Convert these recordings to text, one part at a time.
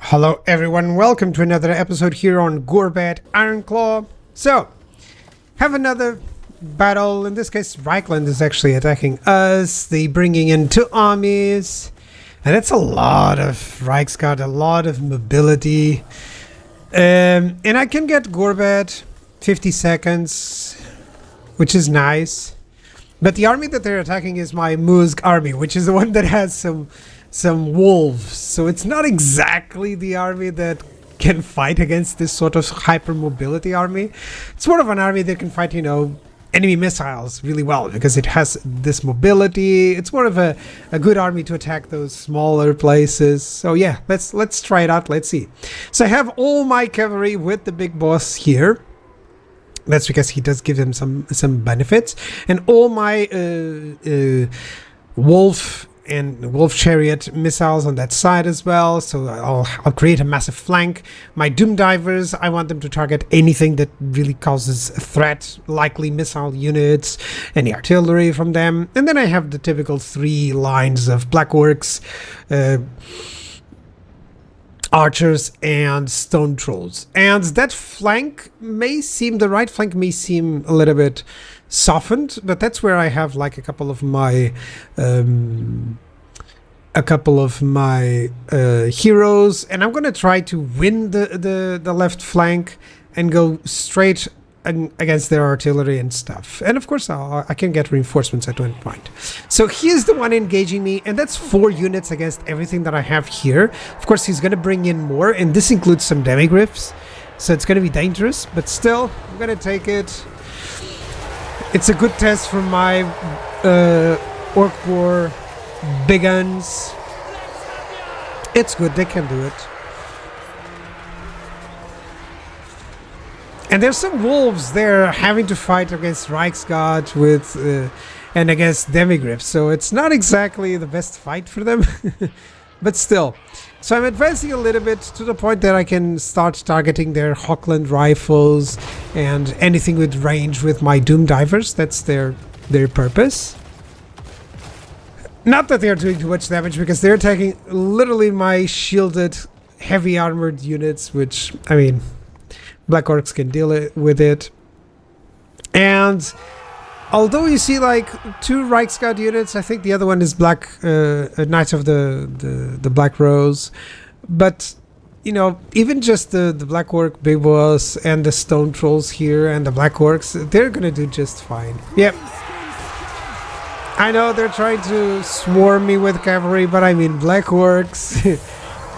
Hello everyone, welcome to another episode here on Gorbad Ironclaw. So, have another battle. In this case, Reikland is actually attacking us. They bringing in 2 armies. And that's a lot of Reichsguard, a lot of mobility. And I can get Gorbad 50 seconds, which is nice. But the army that they're attacking is my Musk army, which is the one that has some wolves. So it's not exactly the army that can fight against this sort of hyper mobility army. It's more of an army that can fight, enemy missiles really well because it has this mobility. It's more of a good army to attack those smaller places. So yeah, let's try it out. Let's see. So I have all my cavalry with the big boss here. That's because he does give them some benefits, and all my wolf and wolf chariot missiles on that side as well. So I'll create a massive flank. My doom divers, I want them to target anything that really causes a threat, likely missile units, any artillery from them. And then I have the typical 3 lines of black orcs, archers and stone trolls. And that flank the right flank may seem a little bit softened, but that's where I have like a couple of my heroes, and I'm gonna try to win the left flank and go straight against their artillery and stuff. And of course I can get reinforcements at one point. So he's the one engaging me, and that's 4 units against everything that I have here. Of course he's gonna bring in more, and this includes some demigryphs, so it's gonna be dangerous, but still I'm gonna take it. It's a good test for my orc war big guns. It's good, they can do it. And there's some wolves there having to fight against Reichsguard and against demigryphs, so it's not exactly the best fight for them. But still. So I'm advancing a little bit to the point that I can start targeting their Hochland rifles and anything with range with my doom divers. That's their purpose. Not that they're doing too much damage, because they're attacking literally my shielded heavy armored units, which, I mean, black orcs can deal with it. And although you see like 2 Reichsguard units, I think the other one is black Knights of the Black Rose. But even just the black orc big boss and the stone trolls here and the black orcs, they're gonna do just fine. Yep. I know they're trying to swarm me with cavalry, but I mean black orcs,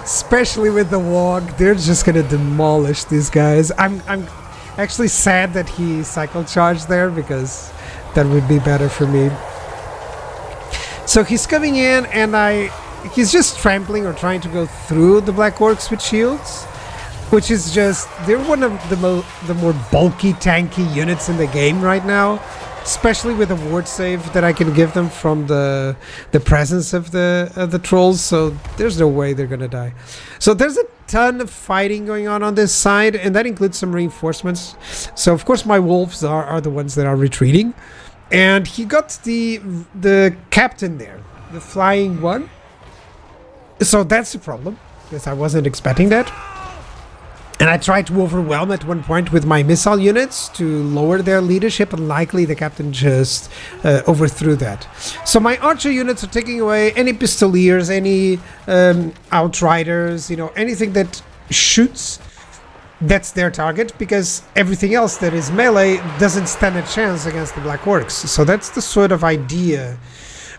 especially with the wog, they're just gonna demolish these guys. I'm actually sad that he cycle charged there, because that would be better for me. So he's coming in, and he's just trampling or trying to go through the black orcs with shields, which is just, they're one of the more bulky, tanky units in the game right now, especially with the ward save that I can give them from the presence of the trolls. So there's no way they're gonna die. So there's a ton of fighting going on this side, and that includes some reinforcements. So of course my wolves are the ones that are retreating, and he got the captain there, the flying one. So that's the problem, because I wasn't expecting that. And I tried to overwhelm at one point with my missile units to lower their leadership, and likely the captain just overthrew that. So my archer units are taking away any pistoliers, any outriders, anything that shoots. That's their target, because everything else that is melee doesn't stand a chance against the black orcs. So that's the sort of idea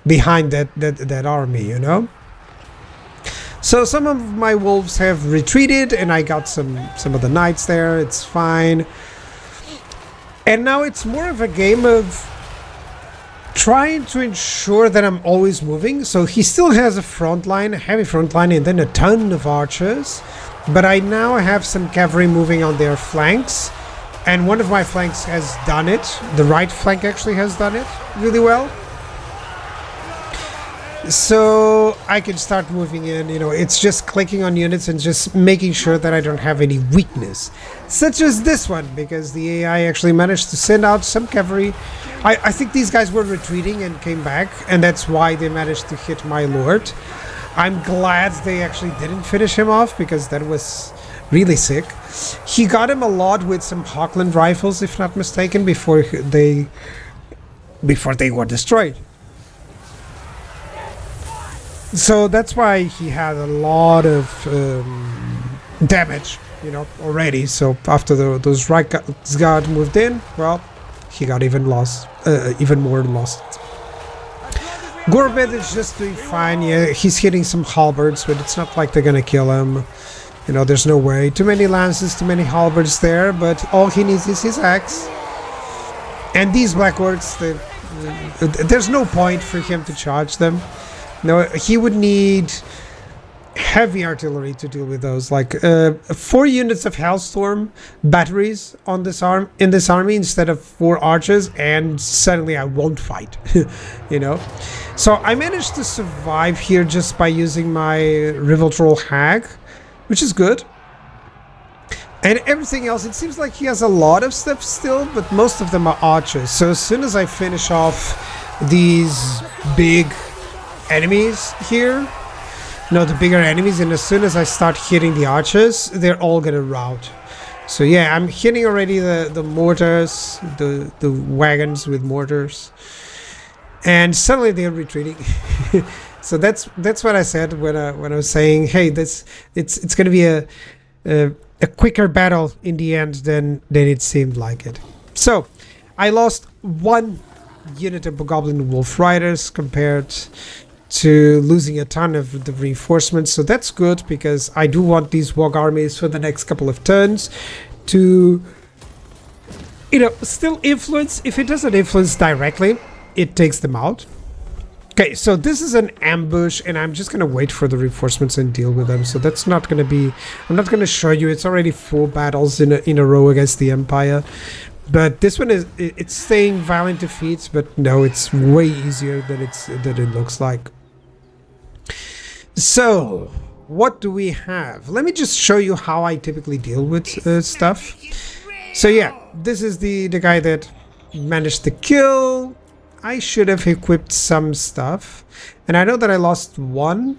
behind that army, So some of my wolves have retreated, and I got some of the knights there. It's fine. And now it's more of a game of trying to ensure that I'm always moving. So he still has a front line, a heavy front line, and then a ton of archers. But I now have some cavalry moving on their flanks. And one of my flanks has done it. The right flank actually has done it really well. So I can start moving in, it's just clicking on units and just making sure that I don't have any weakness, such as this one, because the AI actually managed to send out some cavalry. I think these guys were retreating and came back, and that's why they managed to hit my lord. I'm glad they actually didn't finish him off, because that was really sick. He got him a lot with some Hawkland rifles, if not mistaken, before they were destroyed. So that's why he had a lot of damage, you know, already. So after those Reikland moved in, well, he got even more lost. Gorbad is just doing fine. Yeah, he's hitting some halberds, but it's not like they're gonna kill him. You know, there's no way. Too many lances, too many halberds there, but all he needs is his axe. And these Black Orcs, there's no point for him to charge them. No, he would need heavy artillery to deal with those, like 4 units of Hellstorm batteries on in this army instead of 4 archers, and suddenly I won't fight. You know, so I managed to survive here just by using my Rivaltrol Hag, which is good. And everything else, it seems like he has a lot of stuff still, but most of them are archers. So as soon as I finish off these big enemies here, no, the bigger enemies, and as soon as I start hitting the archers, they're all gonna rout. So yeah, I'm hitting already the mortars, the wagons with mortars, and suddenly they're retreating. So that's what I said when I was saying, hey, it's gonna be a quicker battle in the end than it seemed like it. So I lost 1 unit of Goblin Wolf Riders compared to losing a ton of the reinforcements, so that's good, because I do want these Wog armies for the next couple of turns to, you know, still influence. If it doesn't influence directly, it takes them out. Okay, so this is an ambush, and I'm just gonna wait for the reinforcements and deal with them. So that's not gonna be, I'm not gonna show you. It's already 4 battles in a row against the Empire. But this one it's saying violent defeats, but no, it's way easier than it looks like. So what do we have? Let me just show you how I typically deal with stuff. So yeah, this is the guy that managed to kill. I should have equipped some stuff, and I know that I lost 1.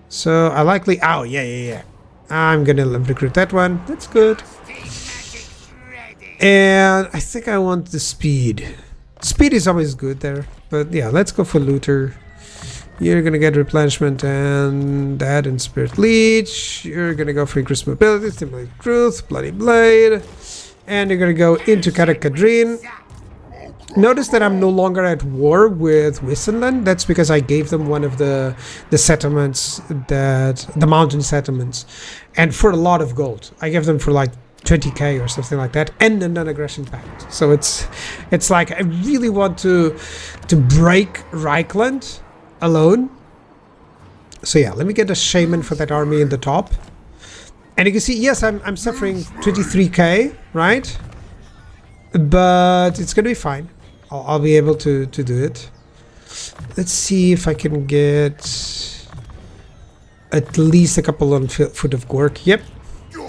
So I likely, oh yeah, I'm gonna recruit that one. That's good. And I think I want the speed. Speed is always good there, but yeah, let's go for Looter. You're gonna get replenishment and that, and Spirit Leech. You're gonna go for increased mobility, stimulate truth, Bloody Blade, and you're gonna go into Karakadrin. Notice that I'm no longer at war with Wissenland. That's because I gave them one of the settlements, the mountain settlements, and for a lot of gold. I gave them for like 20k or something like that, and a non-aggression pact. So it's like I really want to break Reikland alone. So yeah, let me get a shaman for that army in the top, and you can see, yes, I'm suffering 23k, right? But it's gonna be fine. I'll be able to do it. Let's see if I can get at least a couple on foot of Gork. Yep,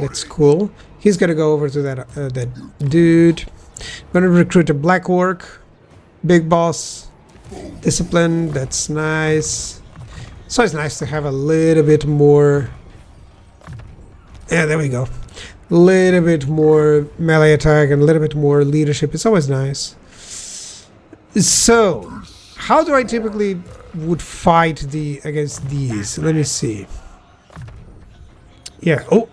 that's cool. He's gonna go over to that dude. I'm gonna recruit a Black Orc, Big Boss, Discipline. That's nice. So it's nice to have a little bit more. Yeah, there we go. A little bit more melee attack and a little bit more leadership. It's always nice. So, how do I typically would fight against these? Let me see. Yeah. Oh.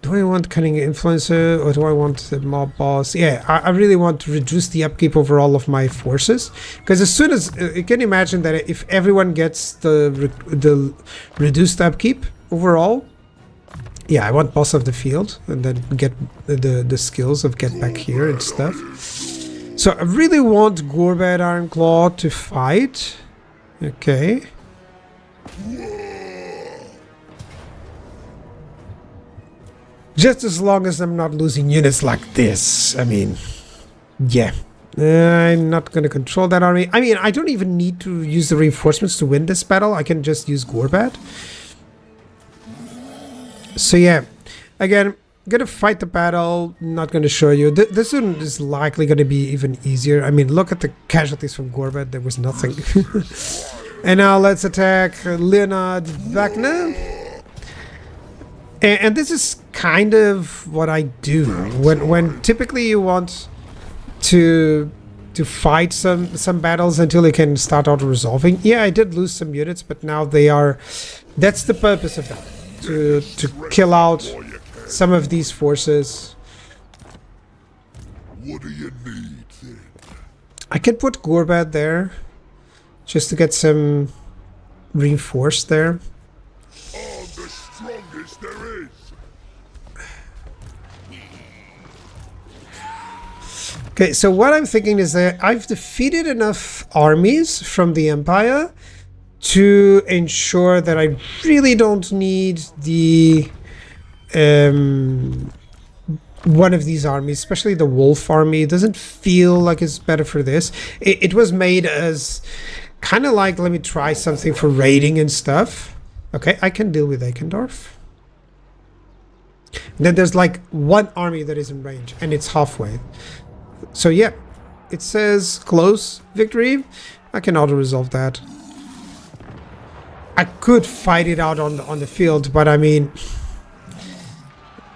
Do I want Cunning Influencer, or do I want the Mob Boss? Yeah, I really want to reduce the upkeep over all of my forces, because as soon as you can imagine that if everyone gets the reduced upkeep overall, yeah, I want Boss of the Field, and then get the skills of Get Back Here and stuff. So I really want Gorbad Ironclaw to fight. Okay. Just as long as I'm not losing units like this. I mean, yeah. I'm not going to control that army. I mean, I don't even need to use the reinforcements to win this battle. I can just use Gorbad. So yeah, again, gonna fight the battle. Not going to show you. This one is likely going to be even easier. I mean, look at the casualties from Gorbad. There was nothing. And now let's attack Leonard Wagner. And this is kind of what I do when typically you want to fight some battles until they can start auto resolving. Yeah, I did lose some units, but now they are. That's the purpose of that, to kill out some of these forces. What do you need then? I could put Gorbad there, just to get some reinforced there. I'm the strongest there is. Okay, so what I'm thinking is that I've defeated enough armies from the Empire to ensure that I really don't need the one of these armies, especially the Wolf army. It doesn't feel like it's better for this. It was made as kind of like, let me try something for raiding and stuff. Okay, I can deal with Eikendorf. Then there's like one army that is in range, and it's halfway. So yeah, it says close victory. I can auto-resolve that. I could fight it out on the field, but I mean,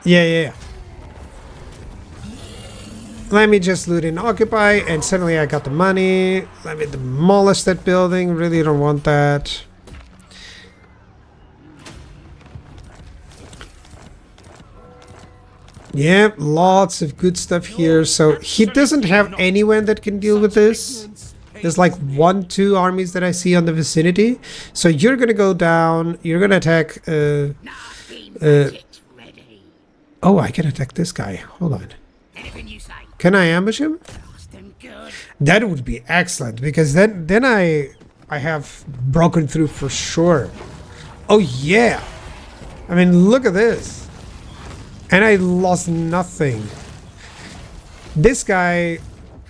yeah. Let me just loot and occupy, and suddenly I got the money. Let me demolish that building. Really don't want that. Yeah, lots of good stuff here. So he doesn't have anyone that can deal with this. There's like 1-2 armies that I see on the vicinity. So you're gonna go down. You're gonna attack. Oh, I can attack this guy. Hold on. Can I ambush him? That would be excellent, because then I have broken through for sure. Oh yeah. I mean, look at this. And I lost nothing. This guy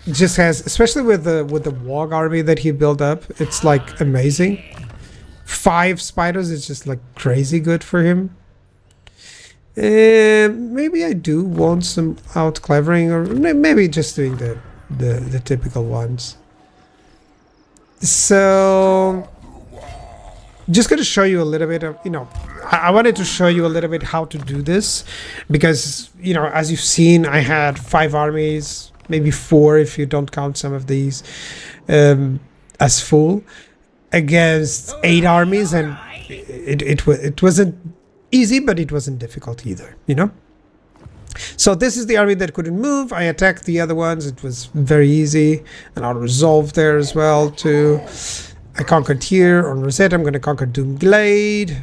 just has, especially with the Warg army that he built up, it's like amazing. 5 spiders is just like crazy good for him. Maybe I do want some out clevering, or maybe just doing the typical ones. So just going to show you a little bit of, I wanted to show you a little bit how to do this, because, as you've seen, I had 5 armies, maybe 4 if you don't count some of these as full, against 8 armies, and it wasn't easy, but it wasn't difficult either, So this is the army that couldn't move. I attacked the other ones. It was very easy, and I'll resolve there as well too. I conquered here on Rosetta. I'm going to conquer Doomglade.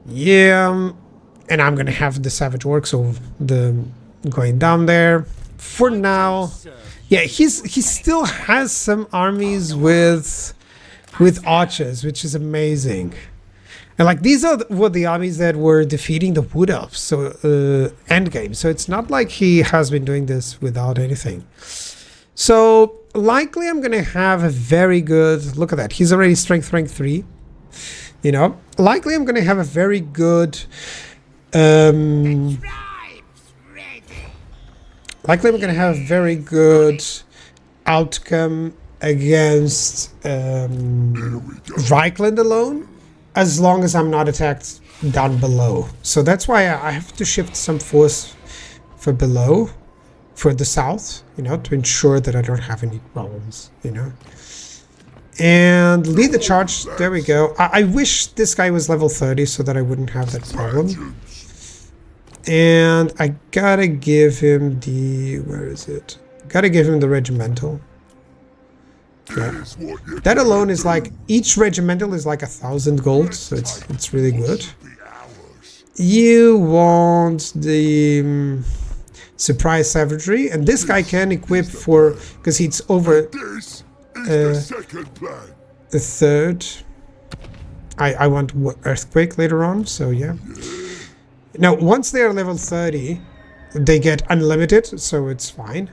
Yeah, and I'm going to have the Savage Orcs going down there for now. Yeah, he still has some armies with archers, which is amazing. And like these were the armies that were defeating the Wood Elves, so Endgame. So it's not like he has been doing this without anything. So likely I'm gonna have a very good look at that. He's already strength rank 3. Likely I'm gonna have a very good outcome against Reikland alone, as long as I'm not attacked down below. So that's why I have to shift some force for below, for the south, to ensure that I don't have any problems, And lead the charge. There we go. I wish this guy was level 30 so that I wouldn't have that problem. And I gotta give him the... Where is it? Gotta give him the regimental. Yeah. That alone is like, each regimental is like 1,000 gold, so it's really good. You want the surprise savagery, and this guy can equip for, because he's over the 3rd. I want earthquake later on, so yeah. Now once they are level 30, they get unlimited, so it's fine.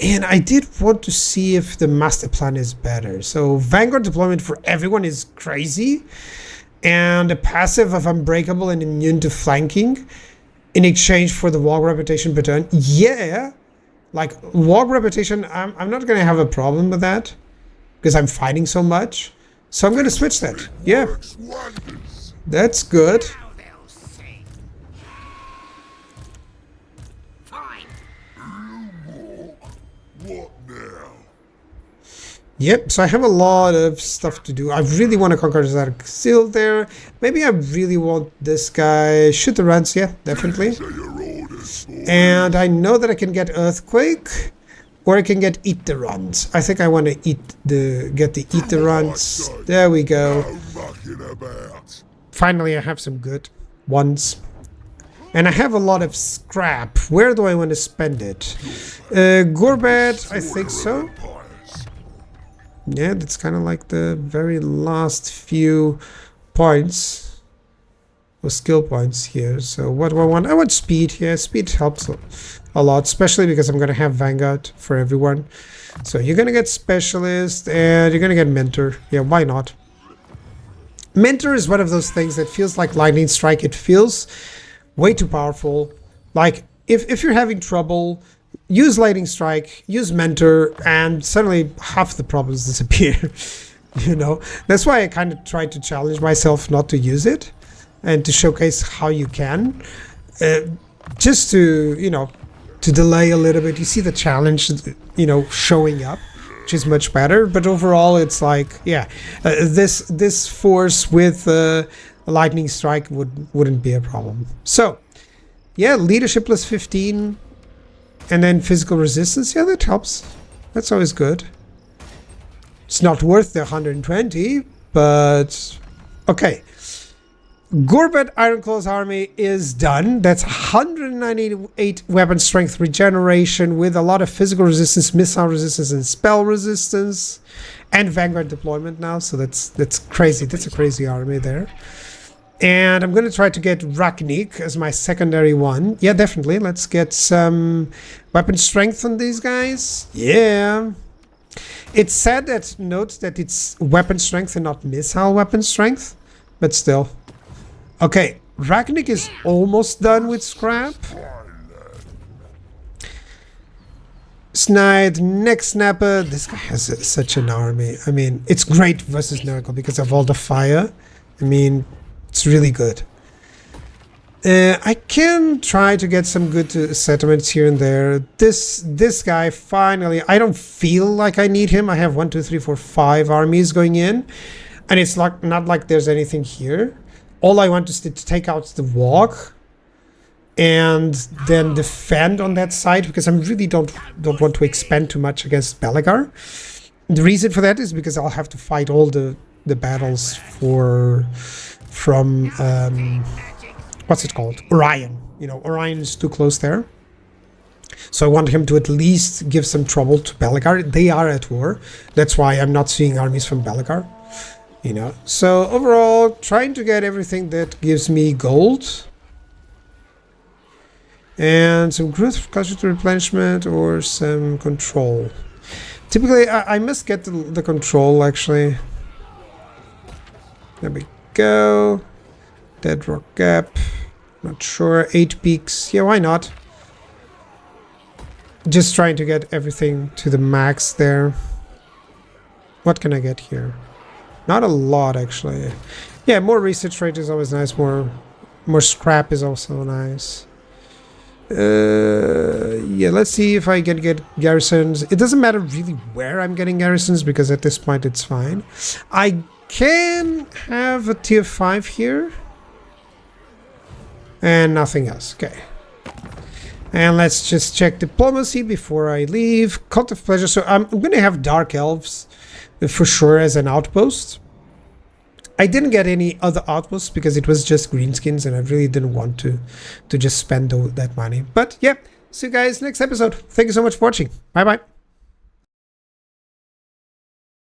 And I did want to see if the master plan is better. So Vanguard deployment for everyone is crazy. And a passive of unbreakable and immune to flanking in exchange for the Warg reputation per turn. Yeah, like Warg reputation, I'm not going to have a problem with that, because I'm fighting so much. So I'm going to switch that. Yeah, Works wonders. that's good. Now they'll see. Fine. What now? Yep, so I have a lot of stuff to do. I really want to conquer Zark Seal there. Maybe I really want this guy. Shoot the runs, yeah, definitely. Say your orders, boy. And I know that I can get Earthquake, or I can get Eat the Runs. I think I want to get the Eat the Runs. There we go. No mucking about. Finally, I have some good ones. And I have a lot of scrap. Where do I want to spend it? Gorbad, I think so. Empires. Yeah, that's kind of like the very last few points. Or skill points here. So what do I want? I want speed. Yeah, speed helps a lot, especially because I'm going to have Vanguard for everyone. So you're going to get Specialist and you're going to get Mentor. Yeah, why not? Mentor is one of those things that feels like Lightning Strike. It feels way too powerful. Like, if you're having trouble, use Lightning Strike, use Mentor, and suddenly half the problems disappear. You know? That's why I kind of try to challenge myself not to use it and to showcase how you can. Just to, you know, to delay a little bit. You see the challenge, you know, showing up, which is much better. But overall, it's like, yeah, this force with Lightning Strike wouldn't be a problem. So, yeah, leadership plus 15, and then physical resistance. Yeah, that helps. That's always good. It's not worth the 120, but okay. Gorbad Ironclaw's army is done. That's 198 weapon strength regeneration with a lot of physical resistance, missile resistance, and spell resistance, and Vanguard deployment now. So that's crazy. That's a crazy army there. And I'm going to try to get Ragnik as my secondary one. Yeah, definitely. Let's get some weapon strength on these guys. Yeah. It's sad that note that it's weapon strength and not missile weapon strength, but still. Okay, Ragnik is almost done with scrap. Snide, Neck Snapper. This guy has such an army. I mean, it's great versus Nurgle because of all the fire. I mean, it's really good. I can try to get some good settlements here and there. This guy, finally, I don't feel like I need him. I have 1, 2, 3, 4, 5 armies going in. And it's like not like there's anything here. All I want is to take out the walk and then defend on that side because I really don't want to expend too much against Belegar. The reason for that is because I'll have to fight all the battles from what's it called? Orion. You know, Orion is too close there. So I want him to at least give some trouble to Belegar. They are at war. That's why I'm not seeing armies from Belegar. You know, so overall, trying to get everything that gives me gold. And some growth casualty replenishment or some control. Typically, I must get the control, actually. There we go. Dead Rock Gap. Not sure. 8 peaks. Yeah, why not? Just trying to get everything to the max there. What can I get here? Not a lot, actually. Yeah, more research rate is always nice. More scrap is also nice. Yeah, let's see if I can get garrisons. It doesn't matter really where I'm getting garrisons because at this point it's fine. I can have a tier 5 here. And nothing else. Okay. And let's just check diplomacy before I leave. Cult of Pleasure. So I'm going to have Dark Elves for sure as an outpost. I didn't get any other outposts because it was just greenskins and I really didn't want to just spend that money. But yeah, see you guys next episode. Thank you so much for watching. Bye bye.